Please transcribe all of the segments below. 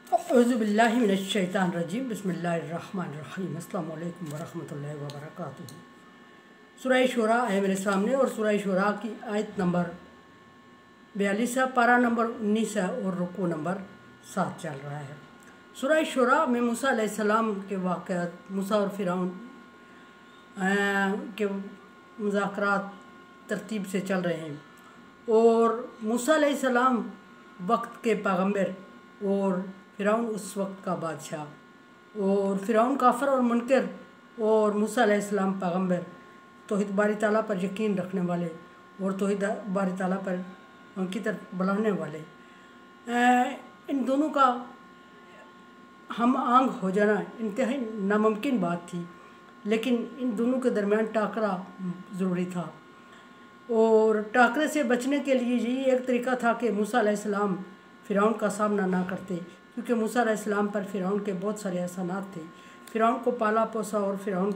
औज़ुबिल्लाहिमिनश्शैतानिर्रजीम बिस्मिल्लाहिर्रहमानिर्रहीम अस्सलामु अलैकुम वरहमतुल्लाहि वबरकातुहू। सूरह शूरा है मेरे सामने और सूरह शूरा की आयत नंबर 42 है, पारा नंबर 19 है और रुकू नंबर 7 चल रहा है। सूरह शूरा में मूसा अलैहिस्सलाम के वाक़यात, मूसा और फ़िरौन के मुज़ाकरात तरतीब से चल रहे हैं और मूसा अलैहिस्सलाम वक्त के पैगंबर और फ़िरौन उस वक्त का बादशाह और फ़िरौन काफिर और मुनकर और मूसा अलैहिस्सलाम पैगंबर तौहीद बारी ताला पर यकीन रखने वाले और तौहीद बारी ताला पर उनकी तरफ बुलाने वाले, इन दोनों का हम आंग हो जाना इंतहाई नामुमकिन बात थी, लेकिन इन दोनों के दरमियान टाकरा ज़रूरी था और टाकरे से बचने के लिए यही एक तरीका था कि मूसा अलैहिस्सलाम फ़िरौन का सामना ना करते, क्योंकि मूसा अलैहिस्सलाम पर फ़िरौन के बहुत सारे एहसानात थे। फ़िरौन को पाला पोसा और फ़िरौन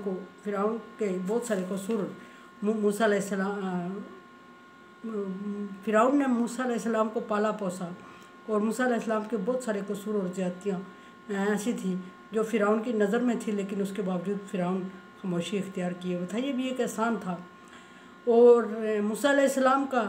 के बहुत सारे कसूर मूसा अलैहिस्सलाम फ़िरौन ने मूसा अलैहिस्सलाम को पाला पोसा और मूसा अलैहिस्सलाम के बहुत सारे कसूर और ज़्यादतियाँ ऐसी थी जो फ़िरौन की नज़र में थी, लेकिन उसके बावजूद फ़िरौन खामोशी इख्तियार किए हुआ था। ये भी एक एहसान था और मूसा अलैहिस्सलाम का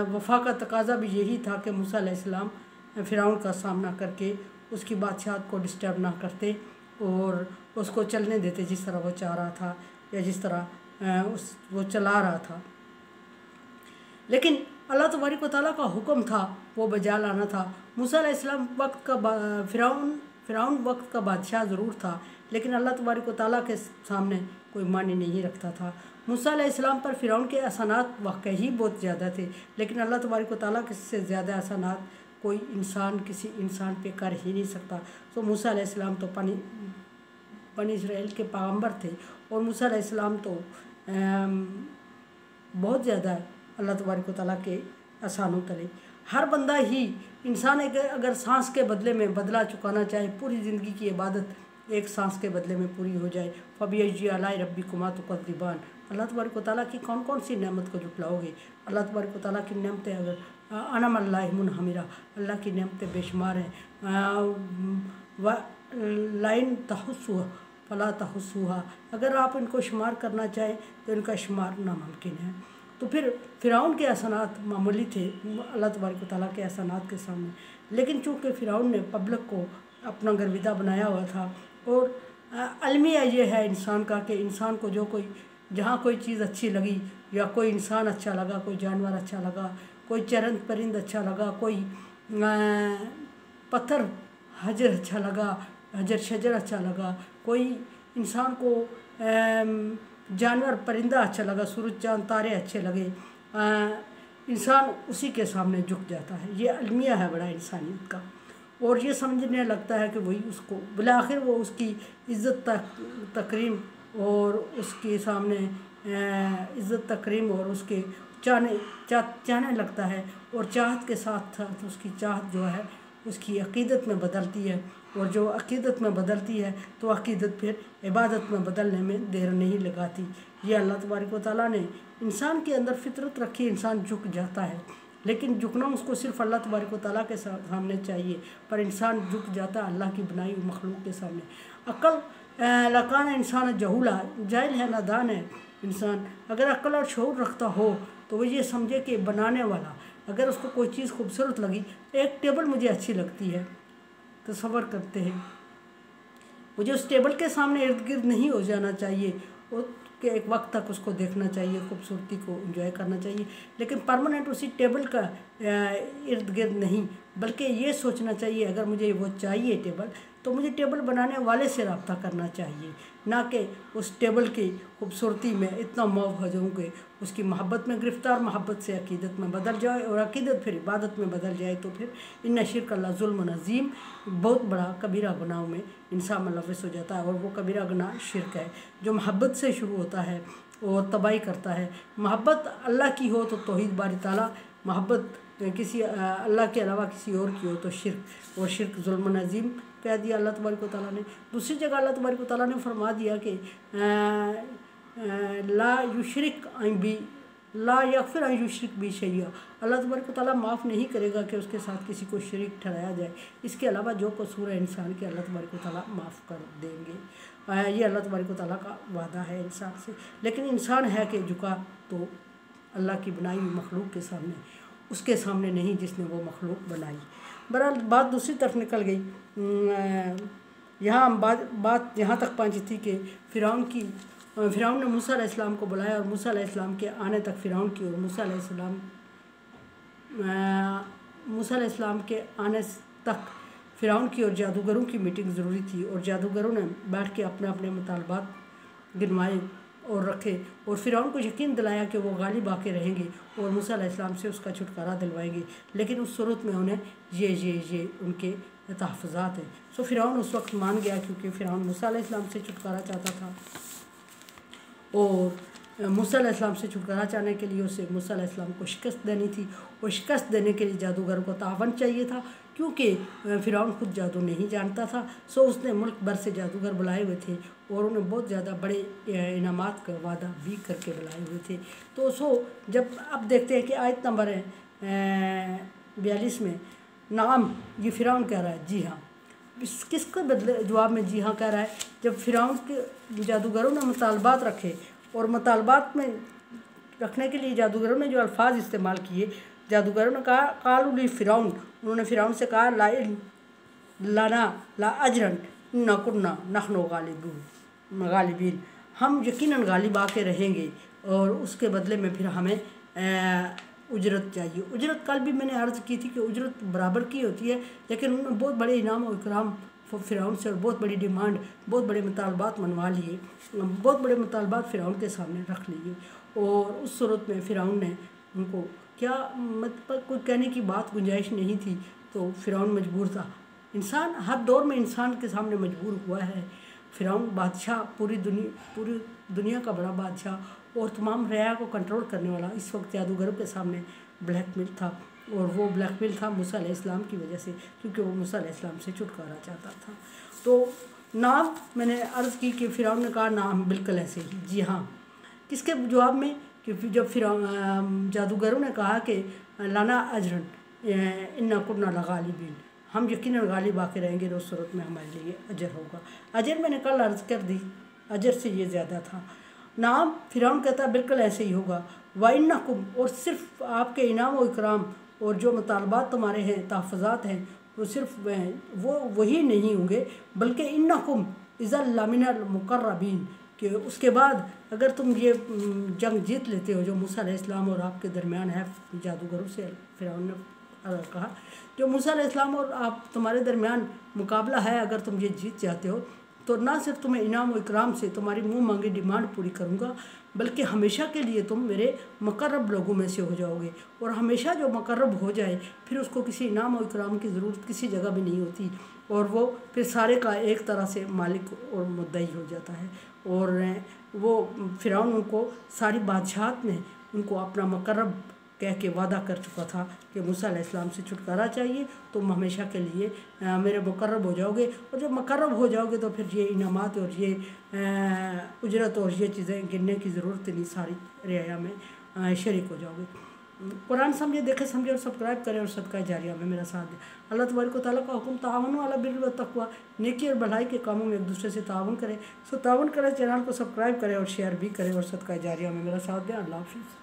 वफ़ा का तकाज़ा भी यही था कि मूसा अलैहिस्सलाम फ़िरौन का सामना करके उसकी बादशाहत को डिस्टर्ब ना करते और उसको चलने देते जिस तरह वो चाह रहा था या जिस तरह वो चला रहा था। लेकिन अल्लाह तबारक व तआला का हुक्म था वो बजा लाना था। मूसा अलैहिस्सलाम वक्त का फ़िरौन वक्त का बादशाह ज़रूर था, लेकिन अल्लाह तबारक व तआला के सामने कोई मानी नहीं रखता था। मूसा अलैहिस्सलाम पर फ़िरौन के एहसानात वाकई ही बहुत ज़्यादा थे, लेकिन अल्लाह तबारक व तआला से ज़्यादा एहसानात कोई इंसान किसी इंसान पे कर ही नहीं सकता। तो मूसा अलैहिस्सलाम तो बनी इसराइल के पैगंबर थे और मूसा अलैहिस्सलाम तो बहुत ज़्यादा अल्लाह तबारक व तआला के एहसानों तले। हर बंदा ही इंसान अगर सांस के बदले में बदला चुकाना चाहे, पूरी ज़िंदगी की इबादत एक सांस के बदले में पूरी हो जाए, फ़बिअय्यि आलाइ रब्बिकुमा तुकज़्ज़िबान, अल्लाह तबारक व तआला की कौन कौन सी नेमत को जुटलाओगे। अल्लाह तबारक व तआला की नेमतें अगर अनअम अलैहि मुनहमिरा, अल्लाह की नेमतें बेशुमार हैं। व लाइन तहुस्सुहा फला तहुस्सुहा, अगर आप इनको शुमार करना चाहें तो इनका शुमार नामुमकिन है। तो फिर फ़िरौन के एहसानात मामूली थे अल्लाह तबारक व तआला के एहसानात के सामने, लेकिन चूँकि फ़िरौन ने पब्लिक को अपना गर्विदा बनाया हुआ था और अलमिया ये है इंसान का कि इंसान को जहाँ कोई चीज़ अच्छी लगी या कोई इंसान अच्छा लगा, कोई जानवर अच्छा लगा, कोई चरंद परिंद अच्छा लगा, कोई पत्थर हजर अच्छा लगा, हजर शजर अच्छा लगा, कोई इंसान को जानवर परिंदा अच्छा लगा, सूरज चाँद तारे अच्छे लगे, इंसान उसी के सामने झुक जाता है। ये अलमिया है बड़ा इंसानियत का और ये समझने लगता है कि वही उसको बिला आखिर वो उसकी इज़्ज़त तकरीम और उसके सामने इज़्ज़त तकरीम और उसके चाहने लगता है और चाहत के साथ साथ उसकी चाहत जो है उसकी अक़ीदत में बदलती है और जो अक़ीदत में बदलती है तो अक़ीदत फिर इबादत में बदलने में देर नहीं लगाती। ये अल्लाह तबारक व तआला ने इंसान के अंदर फितरत रखी, इंसान झुक जाता है, लेकिन झुकना उसको सिर्फ अल्लाह तबारक व तआला के सामने चाहिए, पर इंसान झुक जाता है अल्लाह की बनाई हुई मखलूक के सामने। अक्ल लकान इंसान जहूला, जाहिल है, नादान है इंसान। अगर अक्ल और शऊर रखता हो तो वो ये समझे कि बनाने वाला अगर उसको कोई चीज़ खूबसूरत लगी, एक टेबल मुझे अच्छी लगती है, तसव्वुर करते हैं मुझे उस टेबल के सामने इर्द गिर्द नहीं हो जाना चाहिए और कि एक वक्त तक उसको देखना चाहिए, खूबसूरती को एंजॉय करना चाहिए, लेकिन परमानेंट उसी टेबल का इर्द गिर्द नहीं, बल्कि ये सोचना चाहिए अगर मुझे वो चाहिए टेबल तो मुझे टेबल बनाने वाले से रब्ता करना चाहिए, ना कि उस टेबल की खूबसूरती में इतना मौह हो जाऊँ कि उसकी मोहब्बत में गिरफ़्तार, मोहब्बत से अक़ीदत में बदल जाए और अक़ीदत फिर इबादत में बदल जाए तो फिर इन्ना शिर्क अल्लाह ज़ुल्म अज़ीम, बहुत बड़ा कबीरा गुनाह में इंसान मुलव्वस हो जाता है। और वो कबीरा गुनाह शिर्क है जो मोहब्बत से शुरू होता है और तबाही करता है। मोहब्बत अल्लाह की हो तो तौहीद बारी ताला, मोहब्बत किसी अल्लाह के अलावा किसी और की हो तो शिर्क, और शिर्क ज़ुल्म अज़ीम कह दिया अल्लाह तबारक व तआला ने। दूसरी जगह अल्लाह तबारक व तआला ने फरमा दिया कि ला युशरिक बी ला यगफिर अन युश्रिक बिही शैआ, अल्लाह तबारक व तआला माफ़ नहीं करेगा कि उसके साथ किसी को शरीक ठहराया जाए। इसके अलावा जो कसूर है इंसान के, अल्लाह तबारक व तआला माफ़ कर देंगे। ये अल्लाह तबारक व तआला का वादा है इंसान से। लेकिन इंसान है कि झुका तो अल्लाह की बनाई हुई मखलूक के सामने, उसके सामने नहीं जिसने वो मखलूक बनाई। बहरहाल बात दूसरी तरफ निकल गई। यहाँ बात यहाँ तक पहुँची थी कि फ़िरौन ने मूसा अलैहिस्सलाम को बुलाया और मूसा अलैहिस्सलाम के आने तक फ़िरौन की और मूसा अलैहिस्सलाम के आने तक फ़िरौन की और जादूगरों की मीटिंग ज़रूरी थी। और जादूगरों ने बैठ के अपने अपने मुतालबात गिनवाए और रखे और फ़िरौन को यकीन दिलाया कि वो गालिब आके रहेंगे और मूसा अलैहिस्सलाम से उसका छुटकारा दिलवाएंगे। लेकिन उस सूरत में उन्हें ये उनके तहफ़्फ़ुज़ात हैं। सो फ़िरौन उस वक्त मान गया, क्योंकि फ़िरौन मूसा अलैहिस्सलाम से छुटकारा चाहता था और मूसा अलैहिस्सलाम से छुटकारा चाहने के लिए उसे मूसा अलैहिस्सलाम को शिकस्त देनी थी और शिकस्त देने के लिए जादूगरों को तावन चाहिए था, क्योंकि फ़िरौन खुद जादू नहीं जानता था। सो उसने मुल्क भर से जादूगर बुलाए हुए थे और उन्हें बहुत ज़्यादा बड़े इनामात का वादा भी करके बुलाए हुए थे। तो जब अब देखते हैं कि आयत नंबर 42 में नाम ये फ़िरौन कह रहा है जी हाँ, किसके बदले जवाब में जी हाँ कह रहा है। जब फ़िरौन के जादूगरों ने मुतालबात रखे और मुतालबात में रखने के लिए जादूगरों ने जो अल्फाज इस्तेमाल किए, जादूगरों ने कहा कालू ली फ़िरौन, उन्होंने फ़िरौन से कहा लाना ला अजरन न कुन्ना नहनु गालिबीन, हम यकीनन गालिब आके रहेंगे और उसके बदले में फिर हमें उजरत चाहिए। उजरत कल भी मैंने अर्ज़ की थी कि उजरत बराबर की होती है, लेकिन उन्होंने बहुत बड़े इनाम और इकराम फ़िरौन से और बहुत बड़ी डिमांड, बहुत बड़े मुतालबात मनवा लिए, बहुत बड़े मुतालबात फ़िरौन के सामने रख लिए। और उस सूरत में फ़िरौन ने उनको क्या मतलब कोई कहने की बात गुंजाइश नहीं थी, तो फ़िरौन मजबूर था। इंसान हर दौर में इंसान के सामने मजबूर हुआ है। फ़िरौन बादशाह, पूरी दुनिया का बड़ा बादशाह और तमाम रया को कंट्रोल करने वाला, इस वक्त जादूगरों के सामने ब्लैकमेल था और वो ब्लैकमेल था मूसा अलैहिस्सलाम की वजह से, क्योंकि वो मूसा अलैहिस्सलाम से छुटकारा चाहता था। तो नाम मैंने अर्ज़ की कि फ़िरौन ने कहा नाम बिल्कुल ऐसे ही जी हाँ, किसके जवाब में कि जब फ़िरौन जादूगरों ने कहा कि लाना अजरन इन्ना कुन्ना लगालिबीन, हम यकीनन गालिब आके रहेंगे तो उस सूरत में हमारे लिए अजर होगा। अजर मैंने कल अर्ज़ कर दी, अजर से ये ज़्यादा था। नाम फ़िरौन कहता बिल्कुल ऐसे ही होगा। वइन्नकुम, और सिर्फ आपके इनाम और इकराम और जो मुतालबात तुम्हारे हैं, तहफ़्फ़ुज़ात हैं, वो सिर्फ वो वही नहीं होंगे, बल्कि इन्नकुम इज़ल लमिनल मुक़र्रबीन, कि उसके बाद अगर तुम ये जंग जीत लेते हो जो मूसा अलैहिस्सलाम और आपके दरमियान है, जादूगरों से फ़िरौन ने कहा, जो मूसा अलैहिस्सलाम और आप तुम्हारे दरमियान मुकाबला है, अगर तुम ये जीत जाते हो तो ना सिर्फ तुम्हें इनाम और इकराम से तुम्हारी मुँह मांगी डिमांड पूरी करूँगा, बल्कि हमेशा के लिए तुम मेरे मुक़र्रब लोगों में से हो जाओगे। और हमेशा जो मुक़र्रब हो जाए फिर उसको किसी इनाम और इकराम की ज़रूरत किसी जगह भी नहीं होती, और वो फिर सारे का एक तरह से मालिक और मुद्दई हो जाता है। और वो फ़िरौन उनको सारी बादशाहत में उनको अपना मुक़र्रब कह के वादा कर चुका था कि मूसा अलैहिस्सलाम से छुटकारा चाहिए, तुम हमेशा के लिए मेरे मुक़र्रब हो जाओगे, और जब मुक़र्रब हो जाओगे तो फिर ये इनामात और ये उजरत और ये चीज़ें गिनने की ज़रूरत नहीं, सारी रियाया में शरीक हो जाओगे। कुरान समझे, देखे, समझे और सब्सक्राइब करें और सदका जारिया में मेरा साथ दें। अल्लाह तबारक व तआला का हुक्म तावनु अला बिर्रि व तक़वा, नेकी और भलाई के कामों में एक दूसरे से तावन करें। सो तावन करें, चैनल को सब्सक्राइब करें और शेयर भी करें और सदका जारिया में मेरा साथ दें। अल्लाह हाफ़िज़।